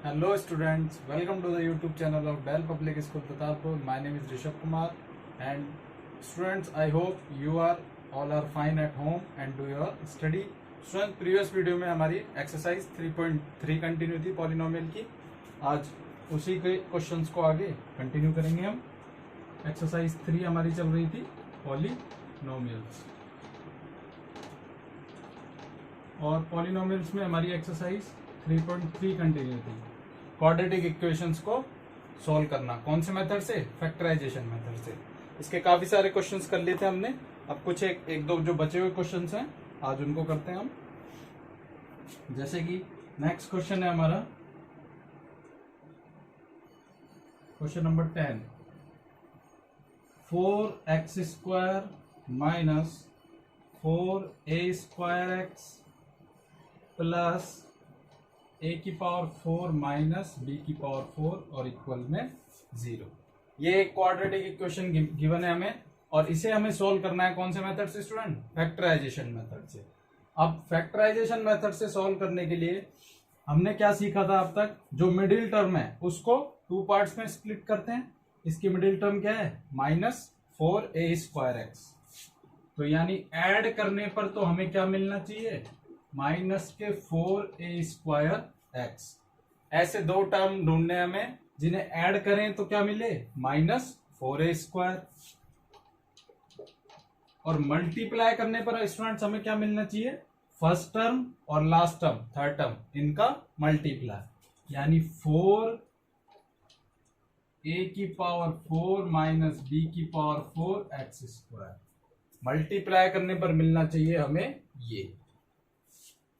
Hello students, welcome to the YouTube channel of Dell Public School Tatarpur. My name is Rishabh Kumar and students, I hope you are all are fine at home and do your study. Students, previous video में हमारी exercise 3.3 continue थी polynomial की. आज उसी के questions को आगे continue करेंगे हम. एक्सरसाइज 3 हमारी चल रही थी पॉलिनोमियल्स और पॉलिनोमियल्स में हमारी एक्सरसाइज 3.3 कंटिन्यू थी. क्वाड्रेटिक इक्वेशंस को सॉल्व करना. कौन से मेथड से? फैक्टराइजेशन मेथड से. इसके काफी सारे क्वेश्चंस कर लिए थे हमने. अब कुछ एक दो जो बचे हुए क्वेश्चंस हैं आज उनको करते हैं हम. जैसे कि नेक्स्ट क्वेश्चन है हमारा question number 10. 4x² minus 4a² plus a⁴ minus b⁴ और इक्वल में 0. ये एक क्वाड्रेटिक इक्वेशन गिवन है हमें और इसे हमें सोल्व करना है. कौन से मेथड से स्टूडेंट? फैक्टराइजेशन मेथड से. अब फैक्टराइजेशन मेथड से सोल्व करने के लिए हमने क्या सीखा था अब तक? जो मिडिल टर्म है उसको 2 पार्ट्स में स्प्लिट करते हैं. इसकी मिडिल टर्म क्या है? -4a²x. तो यानी ऐड करने पर तो हमें क्या मिलना चाहिए? -4a²x. ऐसे दो टर्म ढूंढने हमें जिन्हें ऐड करें तो क्या मिले? -4a². और मल्टीप्लाई करने पर स्टूडेंट्स हमें क्या मिलना चाहिए? फर्स्ट टर्म और लास्ट टर्म, थर्ड टर्म, इनका मल्टीप्लाई. यानी 4a⁴ माइनस b⁴x². मल्टीप्लाई करने पर मिलना चाहिए हमें ये.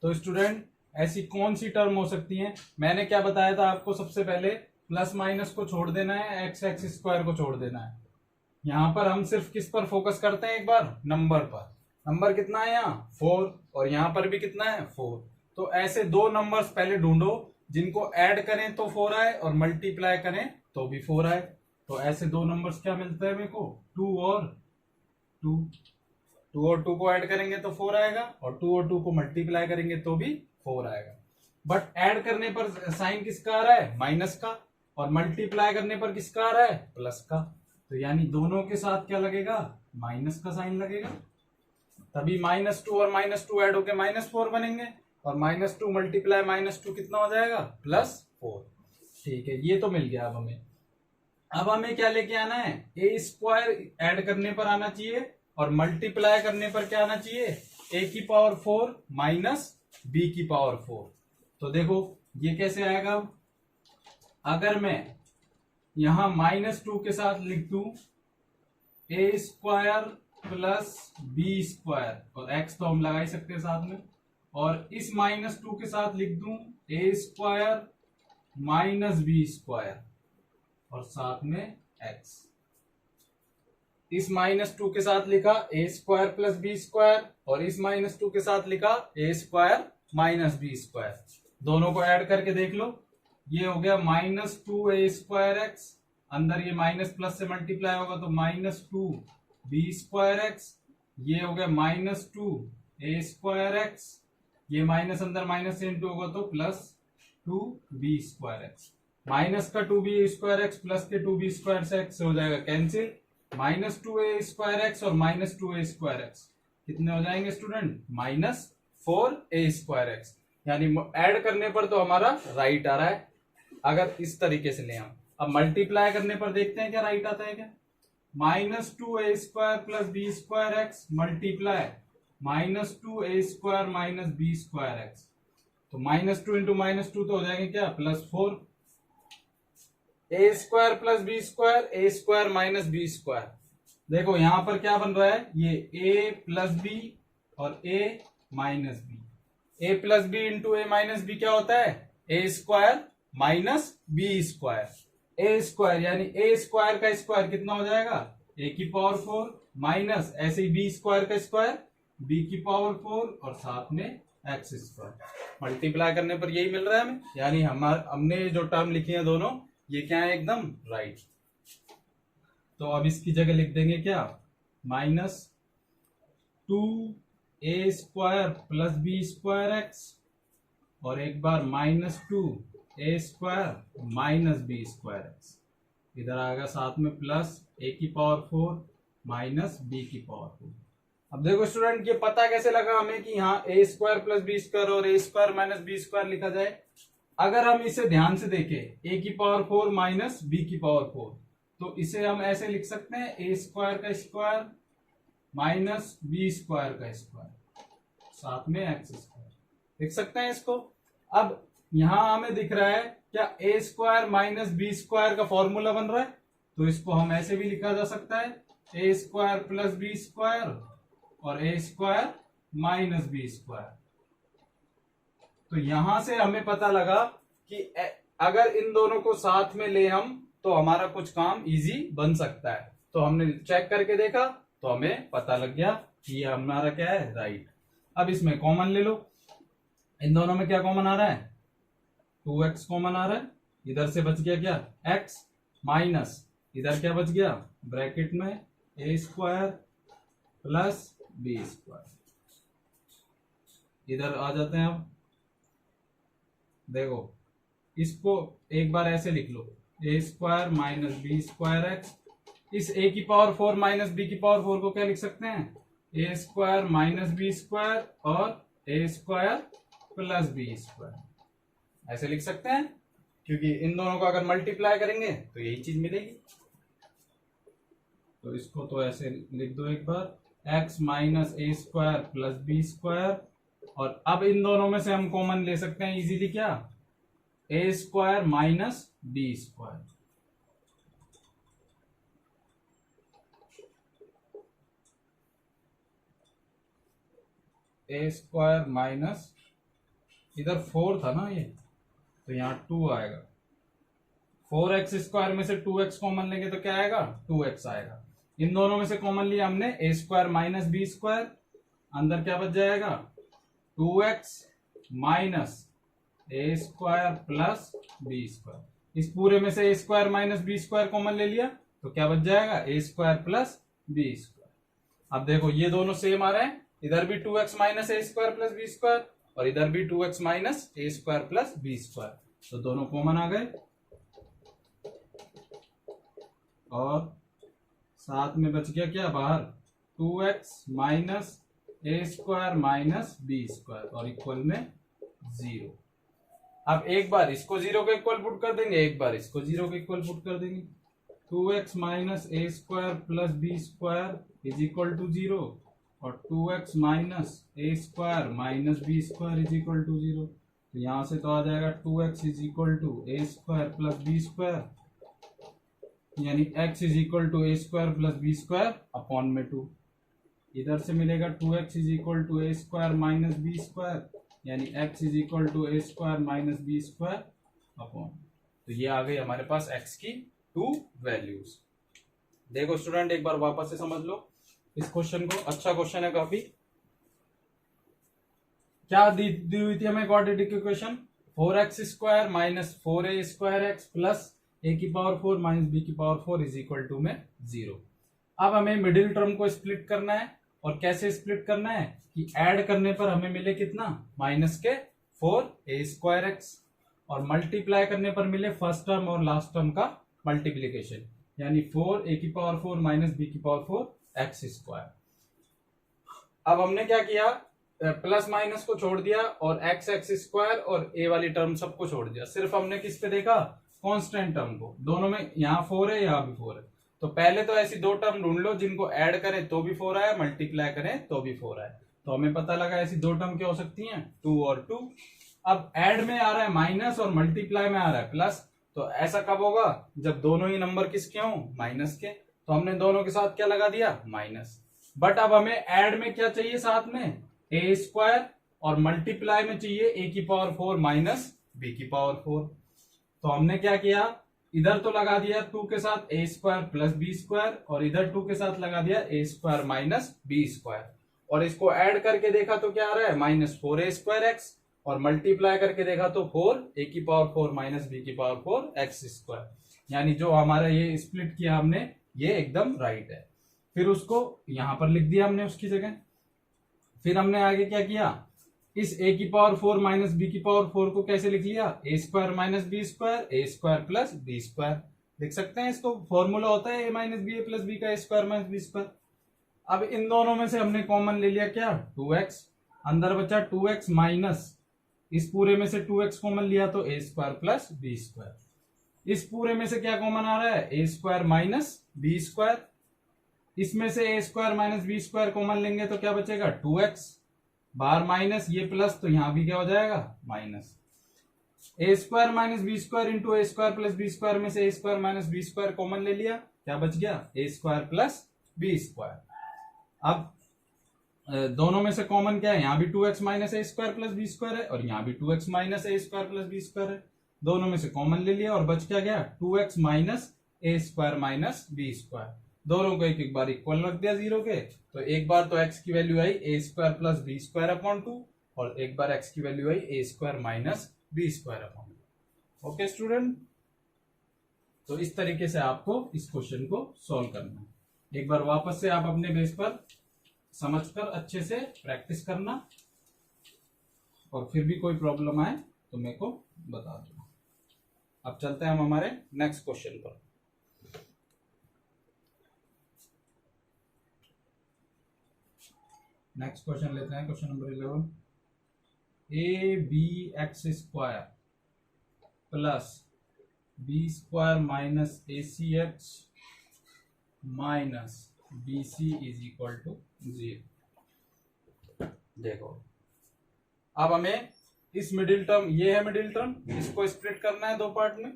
तो स्टूडेंट ऐसी कौन सी टर्म हो सकती है? मैंने क्या बताया था आपको? सबसे पहले प्लस माइनस को छोड़ देना है, x² को छोड़ देना है. यहां पर हम सिर्फ किस पर फोकस करते हैं? एक बार नंबर पर. नंबर कितना है यहाँ? 4. और यहां पर भी कितना है? 4. तो ऐसे दो नंबर्स पहले ढूंढो जिनको ऐड करें तो 4 आए और मल्टीप्लाई करें तो भी 4 आए. तो ऐसे दो नंबर्स क्या मिलते हैं मेरे को? 2 और 2. 2 और 2 को ऐड करेंगे तो 4 आएगा और 2 और 2 को मल्टीप्लाई करेंगे तो भी 4 आएगा. बट ऐड करने पर साइन किसका आ रहा है? माइनस का. और मल्टीप्लाई करने पर किसका आ रहा है? प्लस का. तो यानी दोनों के साथ क्या लगेगा? माइनस का साइन लगेगा. तभी -2 और -2 ऐड होके -4 बनेंगे और -2 मल्टीप्लाई -2 कितना हो जाएगा? +4. ठीक है, ये तो मिल गया. अब हमें क्या लेके आना है? a² ऐड करने पर आना चाहिए और मल्टीप्लाई करने पर क्या आना चाहिए? a⁴ minus b⁴. तो देखो ये कैसे आएगा? अगर मैं यहां -2 के साथ लिख दूं a² प्लस b² और x तो हम लगा ही सकते हैं साथ में, और इस -2 के साथ लिख दूं a² माइनस b² और साथ में x. इस -2 के साथ लिखा a² प्लस b² और इस -2 के साथ लिखा a² माइनस b². दोनों को ऐड करके देख लो. ये हो गया -2a²x. अंदर ये माइनस प्लस से मल्टीप्लाई होगा तो -2b²x. ये हो गया -2a²x. ये माइनस अंदर माइनस से इंटू होगा तो +2b²x. माइनस का 2b² प्लस के 2b² हो जाएगा कैंसिल. -2a²x और -2a²x कितने हो जाएंगे स्टूडेंट? -4a²x. यानी ऐड करने पर तो हमारा राइट आ रहा है अगर इस तरीके से ले हम. अब मल्टीप्लाई करने पर देखते हैं क्या राइट आता है क्या? -2a² plus b²x multiply -2a² minus b²x. तो -2 इंटू -2 तो हो जाएंगे क्या? +4. a² plus b² a² minus b². देखो यहां पर क्या बन रहा है? ये a प्लस b और a minus b. a plus B into a minus B क्या होता है? a² minus b². a² यानी a² का स्क्वायर कितना हो जाएगा? a⁴ माइनस ऐसे ही b² का स्क्वायर b⁴ और साथ में x². मल्टीप्लाई करने पर यही मिल रहा है हमें. यानी हमने जो टर्म लिखी है दोनों ये क्या है? एकदम राइट. तो अब इसकी जगह लिख देंगे क्या? -2a² प्लस b² x और एक बार -2 A square minus B square X, इधर आएगा साथ में प्लस ए की पावर 4 माइनस बी की पावर 4। अब देखो स्टूडेंट, ये पता कैसे लगा हमें कि यहाँ ए स्क्वायर प्लस बी स्क्वायर और a square minus B square लिखा जाए। अगर हम इसे ध्यान से देखें, ए की पावर 4 माइनस बी की पावर 4, तो इसे हम ऐसे लिख सकते हैं ए स्क्वायर का स्क्वायर माइनस बी स्क्वायर का स्क्वायर साथ में एक्स स्क्वायर, लिख सकते हैं इसको। अब यहां हमें दिख रहा है क्या ए स्क्वायर माइनस बी स्क्वायर का फॉर्मूला बन रहा है, तो इसको हम ऐसे भी लिखा जा सकता है a square plus B square और a square minus B square. तो यहां से हमें पता लगा कि अगर इन दोनों को साथ में ले हम तो हमारा कुछ काम इजी बन सकता है। तो हमने चेक करके देखा तो हमें पता लग गया कि ये हमारा क्या है, राइट। अब इसमें कॉमन ले लो, इन दोनों में क्या कॉमन आ रहा है, 2x कॉमन आ रहा है, इधर से बच गया क्या x माइनस इधर क्या बच गया ब्रैकेट में ए स्क्वायर प्लस बी स्क्वायर। इधर आ जाते हैं। अब देखो इसको एक बार ऐसे लिख लो, a square minus B square x. इस ए की पावर 4 माइनस बी की पावर 4 को क्या लिख सकते हैं, a square minus B square और a square plus B square, ऐसे लिख सकते हैं, क्योंकि इन दोनों को अगर मल्टीप्लाई करेंगे तो यही चीज मिलेगी। तो इसको तो ऐसे लिख दो एक बार, x माइनस ए स्क्वायर प्लस बी स्क्वायर, और अब इन दोनों में से हम कॉमन ले सकते हैं इजीली क्या, ए square minus B square. A square minus इधर 4 था ना ये, तो यहाँ 2 आएगा। 4x स्क्वायर में से 2x कॉमन लेंगे तो क्या आएगा, 2x आएगा। इन दोनों में से कॉमन लिया हमने a square minus B square, अंदर क्या बच जाएगा 2x माइनस ए स्क्वायर प्लस बी स्क्वायर। इस पूरे में से a square minus B square common ले लिया तो क्या बच जाएगा a square plus B square. अब देखो ये दोनों सेम आ रहे हैं, इधर भी 2x माइनस ए स्क्वायर प्लस बी स्क्वायर और इधर भी 2x माइनस ए स्क्वायर प्लस बी स्क्वायर, तो दोनों कॉमन आ गए। और साथ में बच गया क्या बाहर 2x माइनस ए स्क्वायर माइनस बी स्क्वायर और इक्वल में 0। अब एक बार इसको 0 के इक्वल पुट कर देंगे, एक बार इसको 0 के इक्वल पुट कर देंगे। 2x minus A square plus B square is equal to 0 और 2x minus A square minus B square is equal to 0। तो यहां से तो आ जाएगा 2x is equal to A square plus B square, यानी x is equal to A square plus B square upon में 2। इधर से मिलेगा 2x is equal to A square minus B square, यानी x is equal to A square minus B square upon. तो ये आ गई हमारे पास x की 2 वैल्यूज। देखो स्टूडेंट एक बार वापस से समझ लो इस क्वेश्चन को, अच्छा क्वेश्चन है काफी। क्या दी हुई थी हमें quadratic equation, 4x square minus 4a square x plus ए की पावर 4 माइनस बी की पावर 4 इज इक्वल टू में 0। अब हमें मिडिल टर्म को स्प्लिट करना है, और कैसे स्प्लिट करना है कि ऐड करने पर हमें मिले कितना माइनस के 4a स्क्वायर एक्स, और मल्टीप्लाई करने पर मिले फर्स्ट टर्म और लास्ट टर्म का मल्टीप्लीकेशन, यानी 4a की पावर 4 माइनस बी की पावर 4 एक्स स्क्वायर। अब हमने क्या किया, प्लस माइनस को छोड़ दिया और एक्स एक्स स्क्वायर और ए वाली टर्म सबको छोड़ दिया, सिर्फ हमने किस पे देखा कांस्टेंट टर्म को। दोनों में यहाँ 4 है यहाँ भी 4 है, तो पहले तो ऐसी 2 टर्म ढूंढ लो जिनको ऐड करें तो भी 4 आए, मल्टीप्लाई करें तो भी 4 आए। तो हमें पता लगा ऐसी 2 टर्म क्या हो सकती हैं, 2 और 2। अब ऐड में आ रहा है माइनस और मल्टीप्लाई में आ रहा है प्लस, तो ऐसा कब होगा जब दोनों ही नंबर किसके हों माइनस के, तो हमने दोनों के साथ क्या लगा दिया माइनस। बट अब हमें ऐड में क्या चाहिए साथ में ए स्क्वायर, और मल्टीप्लाई में चाहिए ए की पावर 4 माइनस बी की पावर 4। तो हमने क्या किया, इधर तो लगा दिया 2 के साथ ए स्क्वायर प्लस बी स्क्वायर, और इधर 2 के साथ लगा दिया ए स्क्वायर माइनस बी स्क्वायर, और इसको ऐड करके देखा तो क्या आ रहा है माइनस 4a स्क्वायर एक्स, और मल्टीप्लाई करके देखा तो 4 ए की पावर 4 माइनस बी की पावर 4 एक्स स्क्वायर, यानी जो हमारा ये स्प्लिट किया हमने ये एकदम राइट है। फिर उसको यहां पर लिख दिया हमने उसकी जगह। फिर हमने आगे क्या किया, इस a की पावर 4 माइनस बी की पावर 4 को कैसे लिख लिया, ए square minus B square, a square plus B square लिख सकते हैं इसको। फॉर्मूला होता है ए माइनस बी ए प्लस बी का, ए स्क्वायर माइनस बी स्क्वायर। अब इन दोनों में से हमने कॉमन ले लिया क्या, 2x, अंदर बचा 2x माइनस, इस पूरे में से 2x कॉमन लिया तो a square plus B square. इस पूरे में से क्या कॉमन आ रहा है, a square minus B square. इसमें से a square minus B square common लेंगे तो क्या बचेगा, 2x, बाहर माइनस, ये प्लस, तो यहां भी क्या हो जाएगा minus. A square minus B square into a square plus B square में से a square minus B square common ले लिया, क्या बच गया, a square plus B square. अब दोनों में से कॉमन क्या है, यहां भी 2x माइनस ए स्क्वायर प्लस बी स्क्वायर है और यहां भी 2x माइनस ए स्क्वायर प्लस बी स्क्वायर है। दोनों में से कॉमन ले लिया और बच क्या गया, 2x माइनस ए स्क्वायर माइनस बी स्क्वायर। दोनों को एक एक बार इक्वल रख दिया जीरो के, तो एक बार तो x की वैल्यू आई a square plus B square upon 2 और एक बार x की वैल्यू आई a square minus B square upon 2। Okay student, तो इस तरीके से आपको इस क्वेश्चन को सॉल्व करना है। एक बार वापस से आप अपने बेस पर समझकर अच्छे से प्रैक्टिस करना, और फिर भी कोई प्रॉब्लम आए तो मेरे को बता दो। अब चलते हैं हम हमारे नेक्स्ट क्वेश्चन पर। नेक्स्ट क्वेश्चन लेते हैं, question number 11, A B x square plus B square minus A C X minus B C is equal to 0। देखो अब हमें इस मिडिल टर्म, ये है मिडिल टर्म, इसको स्प्लिट करना है दो पार्ट में,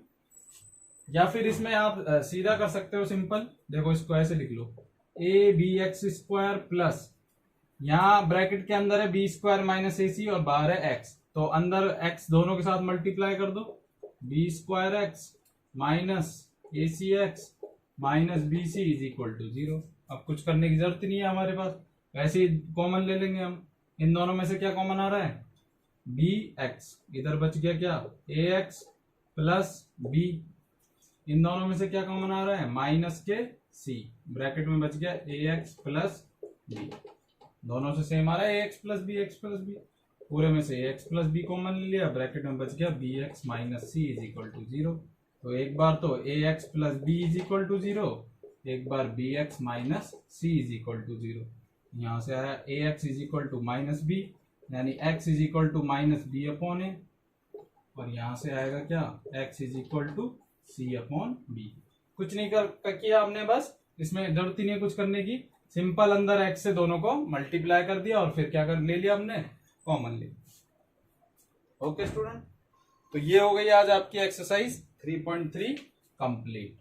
या फिर इसमें आप सीधा कर सकते हो सिंपल। देखो इसको ऐसे लिख लो, a B x square plus, यहाँ ब्रैकेट के अंदर है बी स्क्वायर माइनस ए सी और बाहर है एक्स, तो अंदर एक्स दोनों के साथ मल्टीप्लाई कर दो, B square X minus A C X minus B C is equal to 0। अब कुछ करने की जरूरत नहीं है हमारे पास, वैसे ही कॉमन ले लेंगे हम। इन दोनों में से क्या कॉमन आ रहा है, बी एक्स, इधर बच गया क्या, ए एक्स प्लस बी, इन दोनों में से क्या कॉमन आ रहा है, माइनस के सी, ब्रैकेट में बच गया ए एक्स प्लस बी, दोनों से सेम आ रहा है a x plus B, x plus b, पूरे में से a x plus b common ले लिया, ब्रैकेट में बच गया b x minus c is equal to 0। तो एक बार तो a x plus b is equal to 0, एक बार b x minus c is equal to 0। यहां से आया a x is equal to minus b, यानी x is equal to minus B upon A, और यहां से आएगा क्या, X is equal to C upon B. कुछ नहीं किया हमने, बस इसमें जरूरत ही नहीं कुछ करने की, सिंपल अंदर एक्स से दोनों को मल्टीप्लाई कर दिया और फिर क्या कर ले लिया हमने, कॉमन ले लिया। ओके स्टूडेंट, तो ये हो गई आज आपकी एक्सरसाइज 3.3 कंप्लीट।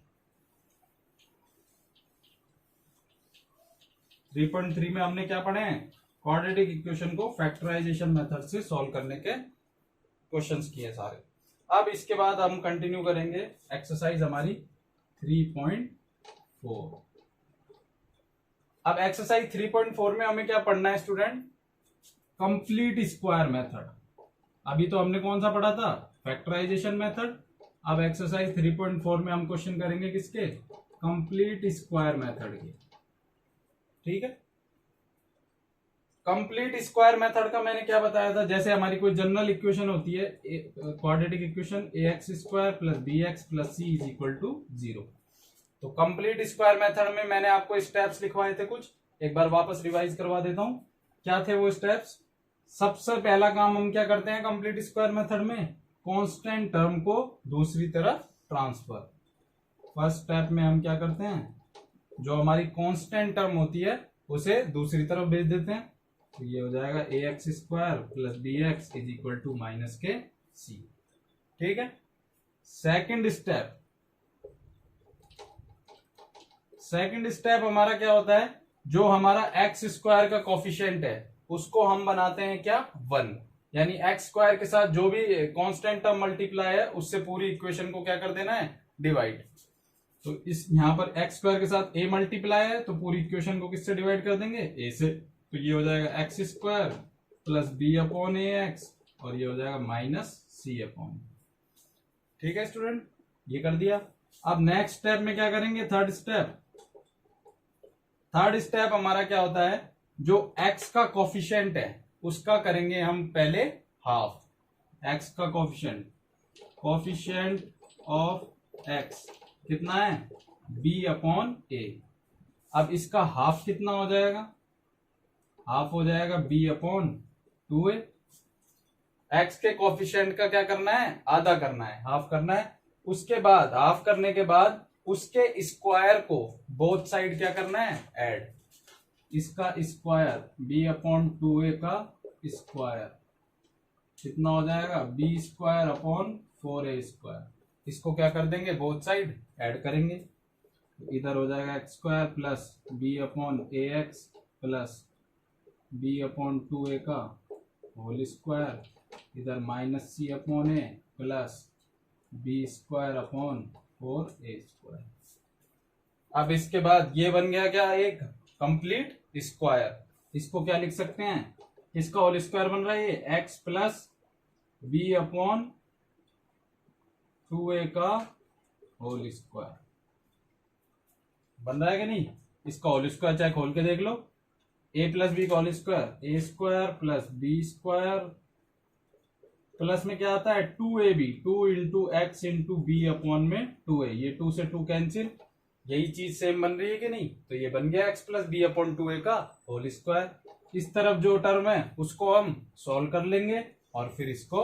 3.3 में हमने क्या पढ़े हैं, क्वाड्रेटिक इक्वेशन को फैक्टराइजेशन मेथड से सॉल्व करने के क्वेश्चंस किए सारे। अब इसके बाद हम कंटिन्यू करेंगे एक्सरसाइज हमारी 3.4। अब एक्सरसाइज 3.4 में हमें क्या पढ़ना है स्टूडेंट, कंप्लीट स्क्वायर मेथड। अभी तो हमने कौन सा पढ़ा था, फैक्टराइजेशन मेथड। अब एक्सरसाइज 3.4 में हम क्वेश्चन करेंगे किसके, कंप्लीट स्क्वायर मेथड के। ठीक है, कंप्लीट स्क्वायर मेथड का मैंने क्या बताया था, जैसे हमारी कोई जनरल इक्वेशन होती है, quadratic equation A X square plus B x plus C is equal to 0। तो कंप्लीट स्क्वायर मेथड में मैंने आपको स्टेप्स लिखवाए थे कुछ, एक बार वापस रिवाइज करवा देता हूं। क्या थे वो स्टेप्स, सबसे पहला काम हम क्या करते हैं कंप्लीट स्क्वायर मेथड में, कांस्टेंट टर्म को दूसरी तरफ ट्रांसफर। फर्स्ट स्टेप में हम क्या करते हैं, जो हमारी कांस्टेंट टर्म होती है उसे दूसरी तरफ भेज देते हैं, तो ये हो जाएगा A X square plus B X is equal to minus के सी। ठीक है, सेकंड स्टेप हमारा क्या होता है, जो हमारा एक्स स्क्वायर का कोफिशिएंट है उसको हम बनाते हैं क्या 1, यानी एक्स स्क्वायर के साथ जो भी कांस्टेंट टर्म मल्टीप्लाई है उससे पूरी इक्वेशन को क्या कर देना है, डिवाइड। तो इस यहां पर एक्स स्क्वायर के साथ ए मल्टीप्लाई है तो पूरी इक्वेशन को किससे डिवाइड कर देंगे, ए से। तो ये हो जाएगा x square plus b upon a x और ये हो जाएगा माइनस सी अपॉन। ठीक है स्टूडेंट, ये कर दिया। अब नेक्स्ट स्टेप में क्या करेंगे, थर्ड स्टेप हमारा क्या होता है, जो एक्स का कोफिशिएंट है उसका करेंगे हम पहले हाफ। x का कोफिशिएंट ऑफ x कितना है, b अपॉन a। अब इसका हाफ कितना हो जाएगा, हाफ हो जाएगा b अपॉन 2a। x के कोफिशिएंट का क्या करना है, आधा करना है, हाफ करना है। उसके बाद हाफ करने के बाद उसके स्क्वायर को बोथ साइड क्या करना है, ऐड। इसका स्क्वायर b अपॉन 2a का स्क्वायर कितना हो जाएगा, b square upon 4a square. इसको क्या कर देंगे, बोथ साइड ऐड करेंगे। तो इधर हो जाएगा x square plus b upon a x plus b upon 2a का होल स्क्वायर, इधर minus c upon a plus b square upon 4a square. अब इसके बाद ये बन गया क्या, एक कंप्लीट स्क्वायर। इसको क्या लिख सकते हैं, इसका होल स्क्वायर बन रहा है ये x plus b upon 2a का होल स्क्वायर बन रहा है कि नहीं। इसका होल स्क्वायर चाहे खोल के देख लो, a प्लस बी का whole square a square plus B square plus में क्या आता है 2ab, 2 into x into b upon में 2a। ये 2 से 2 कैंसिल, यही चीज सेम बन रही है कि नहीं। तो ये बन गया x plus b upon 2a का होल स्क्वायर। इस तरफ जो टर्म है उसको हम सॉल्व कर लेंगे और फिर इसको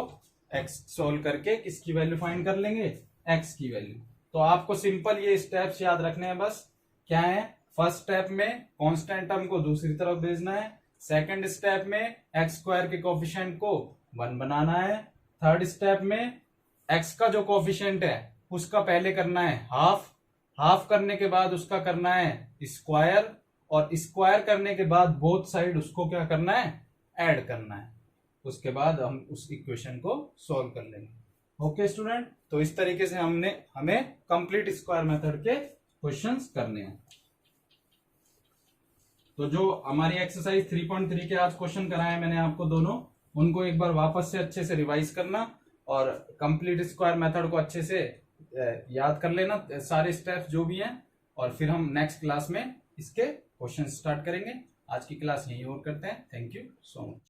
x सॉल्व करके किसकी वैल्यू फाइंड कर लेंगे, x की वैल्यू। तो आपको सिंपल ये स्टेप्स याद रखने हैं बस। क्या है, फर्स्ट स्टेप में कांस्टेंट टर्म को दूसरी तरफ भेजना है, सेकंड स्टेप में x स्क्वायर के कोफिशिएंट को 1 बनाना है, थर्ड स्टेप में x का जो कोफिशिएंट है उसका पहले करना है हाफ, हाफ करने के बाद उसका करना है स्क्वायर, और स्क्वायर करने के बाद बोथ साइड उसको क्या करना है, ऐड करना है। उसके बाद हम उस इक्वेशन को सॉल्व कर लेंगे। ओके स्टूडेंट, तो इस तरीके से हमें कंप्लीट स्क्वायर मेथड के क्वेश्चंस करने हैं। तो जो हमारी एक्सरसाइज 3.3 के आज क्वेश्चन कराए हैं मैंने आपको दोनों, उनको एक बार वापस से अच्छे से रिवाइज करना और कंप्लीट स्क्वायर मेथड को अच्छे से याद कर लेना, सारे स्टेप्स जो भी हैं, और फिर हम नेक्स्ट क्लास में इसके क्वेश्चन स्टार्ट करेंगे। आज की क्लास यहीं और करते हैं। Thank you so much.